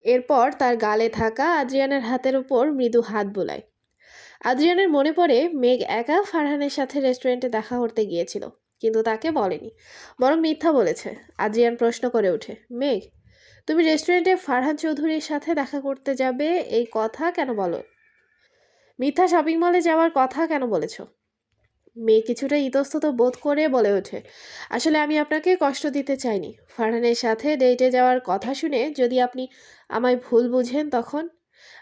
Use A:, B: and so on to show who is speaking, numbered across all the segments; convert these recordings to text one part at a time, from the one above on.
A: এরপর তার গালে থাকা আদ্রিয়ানের হাতের উপর মৃদু হাত বোলায়। আদ্রিয়ানের মনে পড়ে মেঘ একা ফারহানের সাথে রেস্টুরেন্টে দেখা করতে গিয়েছিল, কিন্তু তাকে বলেনি, বরং মিথ্যা বলেছে। আদ্রিয়ান প্রশ্ন করে ওঠে, মেঘ, তুমি রেস্টুরেন্টে ফারহান চৌধুরীর সাথে দেখা করতে যাবে এই কথা কেন বলো? মিথ্যা শপিং মলে যাওয়ার কথা কেন বলেছ? মেয়ে কিছুটা ইতস্তত বোধ করে বলে ওঠে, আসলে আমি আপনাকে কষ্ট দিতে চাইনি। ফারহানের সাথে ডেটে যাওয়ার কথা শুনে যদি আপনি আমায় ভুল বুঝেন তখন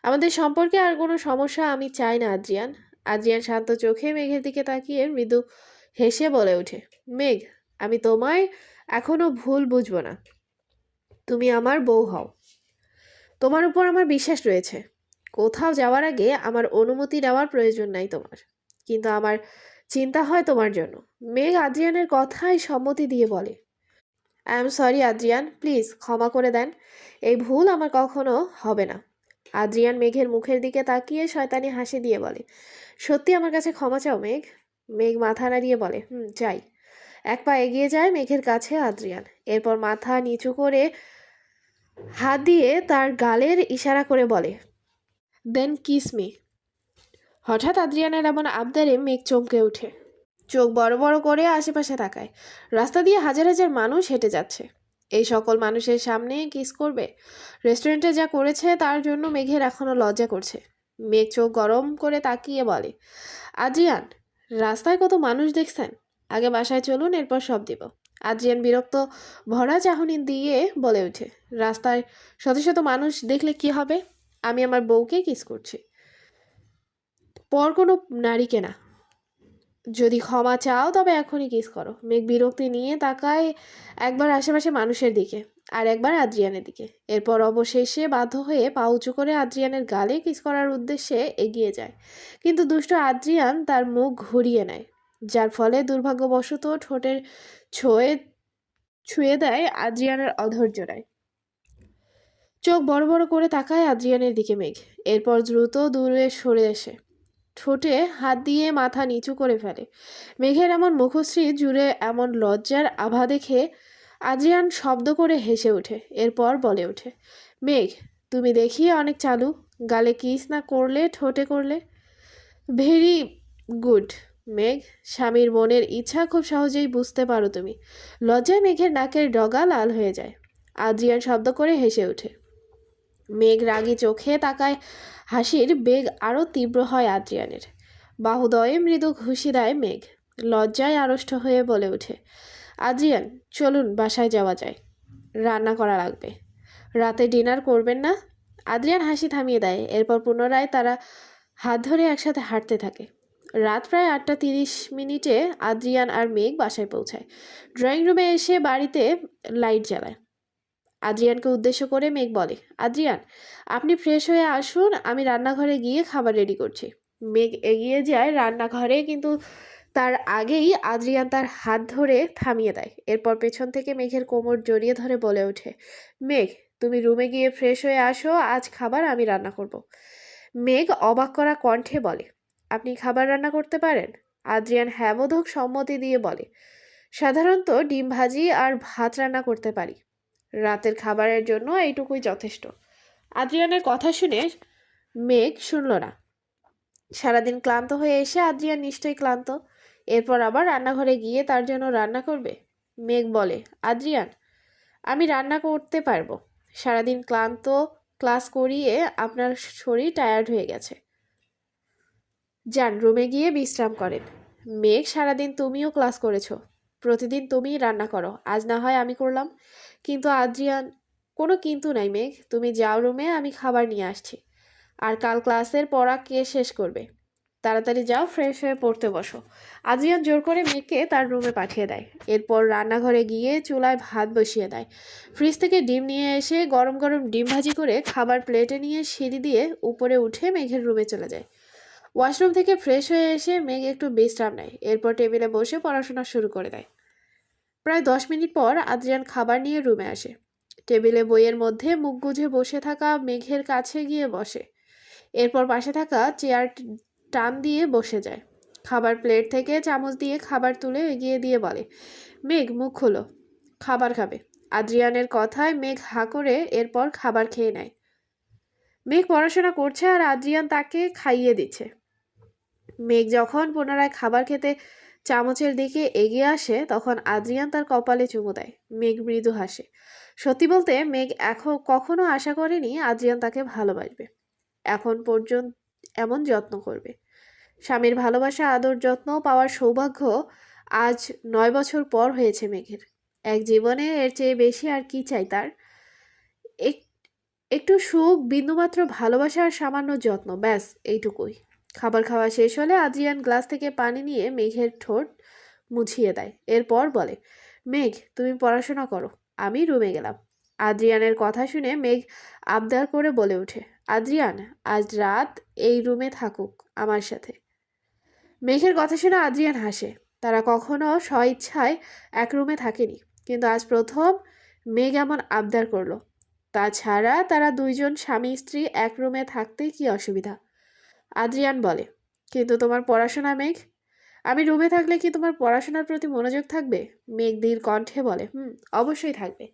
A: আমাদের সম্পর্কে আর কোনো সমস্যা আমি চাই না আদ্রিয়ান। আদ্রিয়ান শান্ত চোখে মেঘের দিকে তাকিয়ে মৃদু হেসে বলে ওঠে, মেঘ, আমি তোমায় এখনো ভুল বুঝবো না। তুমি আমার বউ হও, তোমার উপর আমার বিশ্বাস রয়েছে। কোথাও যাওয়ার আগে আমার অনুমতি নেওয়ার প্রয়োজন নাই তোমার, কিন্তু আমার চিন্তা হয় তোমার জন্য। মেঘ আদ্রিয়ানের কথায় সম্মতি দিয়ে বলে, I am sorry Adrian, please ক্ষমা করে দেন, এই ভুল আমার কখনো হবে না। আদ্রিয়ান মেঘের মুখের দিকে তাকিয়ে শয়তানি হাসি দিয়ে বলে, সত্যি আমার কাছে ক্ষমা চাও মেঘ? মেঘ মাথা নাড়িয়ে বলে, চাই। এক পা এগিয়ে যায় মেঘের কাছে আদ্রিয়ান, এরপর মাথা নিচু করে হাত দিয়ে তার গালের ইশারা করে বলে, দেন কিস মি। হঠাৎ আদ্রিয়ানের এমন আবদারে মেঘ চমকে ওঠে, চোখ বড় বড় করে আশেপাশে তাকায়। রাস্তা দিয়ে হাজার হাজার মানুষ হেঁটে যাচ্ছে, এই সকল মানুষের সামনে কিস করবে? রেস্টুরেন্টে যা করেছে তার জন্য মেঘের এখনো লজ্জা করছে। মেঘ চোখ গরম করে তাকিয়ে বলে, আদ্রিয়ান, রাস্তায় কত মানুষ দেখছেন, আগে বাসায় চলুন, এরপর সব দিব। আদ্রিয়ান বিরক্ত ভরা চাহনি দিয়ে বলে ওঠে, রাস্তায় শত শত মানুষ দেখলে কি হবে? আমি আমার বউকে কিস করছি, পর কোনো নারীকে না। যদি ক্ষমা চাও তবে এখনই কিস করো। মেঘ বিরক্তি নিয়ে তাকায় একবার আশেপাশে মানুষের দিকে, আর একবার আদ্রিয়ানের দিকে। এরপর অবশেষে বাধ্য হয়ে পা উঁচু করে আদ্রিয়ানের গালে কিস করার উদ্দেশ্যে এগিয়ে যায়, কিন্তু দুষ্ট আদ্রিয়ান তার মুখ ঘুরিয়ে নেয়, যার ফলে দুর্ভাগ্যবশত ঠোঁটের ছোঁয়ে ছুঁয়ে দেয় আদ্রিয়ানের অধৈর্যরায়। চোখ বড় বড় করে তাকায় আদ্রিয়ানের দিকে মেঘ, এরপর দ্রুত দূরে সরে আসে, ঠোঁটে হাত দিয়ে মাথা নিচু করে ফেলে। মেঘের এমন মুখশ্রী জুড়ে এমন লজ্জার আভা দেখে আদ্রিয়ান শব্দ করে হেসে ওঠে, এরপর বলে ওঠে, মেঘ, তুমি দেখিয়ে অনেক চালু, গালে কিস না করলে ঠোঁটে করলে। ভেরি গুড মেঘ, স্বামীর মনের ইচ্ছা খুব সহজেই বুঝতে পারো তুমি। লজ্জায় মেঘের নাকের ডগা লাল হয়ে যায়। আদ্রিয়ান শব্দ করে হেসে ওঠে। মেঘ রাগী চোখে তাকায়, হাসির বেগ আরও তীব্র হয় আদ্রিয়ানের। বাহুদয়ে মৃদু ঘুষি দেয় মেঘ, লজ্জায় আড়ষ্ট হয়ে বলে ওঠে, আদ্রিয়ান, চলুন বাসায় যাওয়া যায়, রান্না করা লাগবে। রাতে ডিনার করবেন না? আদ্রিয়ান হাসি থামিয়ে দেয়, এরপর পুনরায় তারা হাত ধরে একসাথে হাঁটতে থাকে। রাত প্রায় 8:30 আদ্রিয়ান আর মেঘ বাসায় পৌঁছায়। ড্রয়িং রুমে এসে বাড়িতে লাইট জ্বালায়। আদ্রিয়ানকে উদ্দেশ্য করে মেঘ বলে, আদ্রিয়ান, আপনি ফ্রেশ হয়ে আসুন, আমি রান্নাঘরে গিয়ে খাবার রেডি করছি। মেঘ এগিয়ে যায় রান্নাঘরে, কিন্তু তার আগেই আদ্রিয়ান তার হাত ধরে থামিয়ে দেয়। এরপর পেছন থেকে মেঘের কোমর জড়িয়ে ধরে বলে ওঠে, মেঘ, তুমি রুমে গিয়ে ফ্রেশ হয়ে আসো, আজ খাবার আমি রান্না করব। মেঘ অবাক করা কণ্ঠে বলে, আপনি খাবার রান্না করতে পারেন? আদ্রিয়ান হ্যাবোধক সম্মতি দিয়ে বলে, সাধারণত ডিম ভাজি আর ভাত রান্না করতে পারি, রাতের খাবারের জন্য এইটুকুই যথেষ্ট। আদ্রিয়ানের কথা শুনে মেঘ শুনল না। সারাদিন ক্লান্ত হয়ে এসে আদ্রিয়ান নিশ্চয়ই ক্লান্ত, এরপর আবার রান্নাঘরে গিয়ে তার জন্য রান্না করবে? মেঘ বলে, আদ্রিয়ান, আমি রান্না করতে পারবো, সারাদিন ক্লান্ত ক্লাস করিয়ে আপনার শরীর টায়ার্ড হয়ে গেছে, যান রুমে গিয়ে বিশ্রাম করেন। মেঘ, সারাদিন তুমিও ক্লাস করেছো, প্রতিদিন তুমিই রান্না করো, আজ না হয় আমি করলাম। কিন্তু আদ্রিয়ান, কোনো কিন্তু নাই মেঘ, তুমি যাও রুমে, আমি খাবার নিয়ে আসছি। আর কাল ক্লাসের পড়া কে শেষ করবে? তাড়াতাড়ি যাও, ফ্রেশ হয়ে পড়তে বসো। আদ্রিয়ান জোর করে মেঘকে তার রুমে পাঠিয়ে দেয়। এরপর রান্নাঘরে গিয়ে চুলায় ভাত বসিয়ে দেয়। ফ্রিজ থেকে ডিম নিয়ে এসে গরম গরম ডিম ভাজি করে খাবার প্লেটে নিয়ে সিঁড়ি দিয়ে উপরে উঠে মেঘের রুমে চলে যায়। ওয়াশরুম থেকে ফ্রেশ হয়ে এসে মেঘ একটু বিশ্রাম নেয়, এরপর টেবিলে বসে পড়াশোনা শুরু করে দেয়। প্রায় 10 মিনিট পর আদ্রিয়ান খাবার নিয়ে রুমে আসে। টেবিলে বইয়ের মধ্যে মুখ গুজে বসে থাকা মেঘের কাছে গিয়ে বসে, এরপর পাশে থাকা চেয়ার টান দিয়ে বসে যায়। খাবার প্লেট থেকে চামচ দিয়ে খাবার তুলে এগিয়ে দিয়ে বলে, মেঘ, মুখ খোলো, খাবার খাবে। আদ্রিয়ানের কথায় মেঘ হাঁ করে এরপর খাবার খেয়ে নেয়। মেঘ পড়াশোনা করছে আর আদ্রিয়ান তাকে খাইয়ে দিচ্ছে। মেঘ যখন পুনরায় খাবার খেতে চামচের দিকে এগিয়ে আসে তখন আদ্রিয়ান তার কপালে চুমু দেয়। মেঘ মৃদু হাসে। সত্যি বলতে মেঘ এখন কখনো আশা করেনি আদ্রিয়ান তাকে ভালোবাসবে, এখন পর্যন্ত এমন যত্ন করবে। স্বামীর ভালোবাসা, আদর, যত্ন পাওয়ার সৌভাগ্য আজ 9 বছর পর হয়েছে মেঘের। এক জীবনে এর চেয়ে বেশি আর কি চাই তার? এক- একটু সুখ, বিন্দুমাত্র ভালোবাসা আর সামান্য যত্ন, ব্যাস এইটুকুই। খাবার খাওয়া শেষ হলে আদ্রিয়ান গ্লাস থেকে পানি নিয়ে মেঘের ঠোঁট মুছিয়ে দেয়। এরপর বলে, মেঘ তুমি পড়াশোনা করো, আমি রুমে গেলাম। আদ্রিয়ানের কথা শুনে মেঘ আবদার করে বলে ওঠে, আদ্রিয়ান আজ রাত এই রুমে থাকুক আমার সাথে। মেঘের কথা শুনে আদ্রিয়ান হাসে। তারা কখনো স্বইচ্ছায় এক রুমে থাকেনি, কিন্তু আজ প্রথম মেঘ এমন আবদার করলো। তাছাড়া তারা দুইজন স্বামী স্ত্রী এক রুমে থাকতে কি অসুবিধা? আদ্রিয়ান বলে, কিন্তু তোমার পড়াশোনা মেঘ, আমি রুমে থাকলে কি তোমার পড়াশোনার প্রতি মনোযোগ থাকবে? মেঘ ধীর কণ্ঠে বলে, অবশ্যই থাকবে।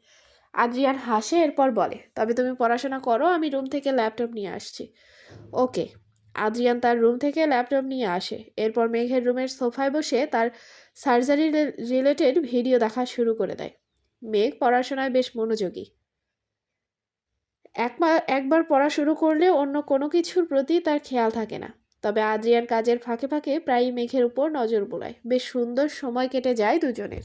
A: আদ্রিয়ান হাসে, এরপর বলে, তবে তুমি পড়াশোনা করো, আমি রুম থেকে ল্যাপটপ নিয়ে আসছি। ওকে। আদ্রিয়ান তার রুম থেকে ল্যাপটপ নিয়ে আসে। এরপর মেঘের রুমের সোফায় বসে তার সার্জারি রিলেটেড ভিডিও দেখা শুরু করে দেয়। মেঘ পড়াশোনায় বেশ মনোযোগী। একবার পড়া শুরু করলে অন্য কোনো কিছুর প্রতি তার খেয়াল থাকে না। তবে আদ্রিয়ান কাজের ফাঁকে ফাঁকে প্রায়ই মেঘের উপর নজর বোলায়। বেশ সুন্দর সময় কেটে যায় দুজনের।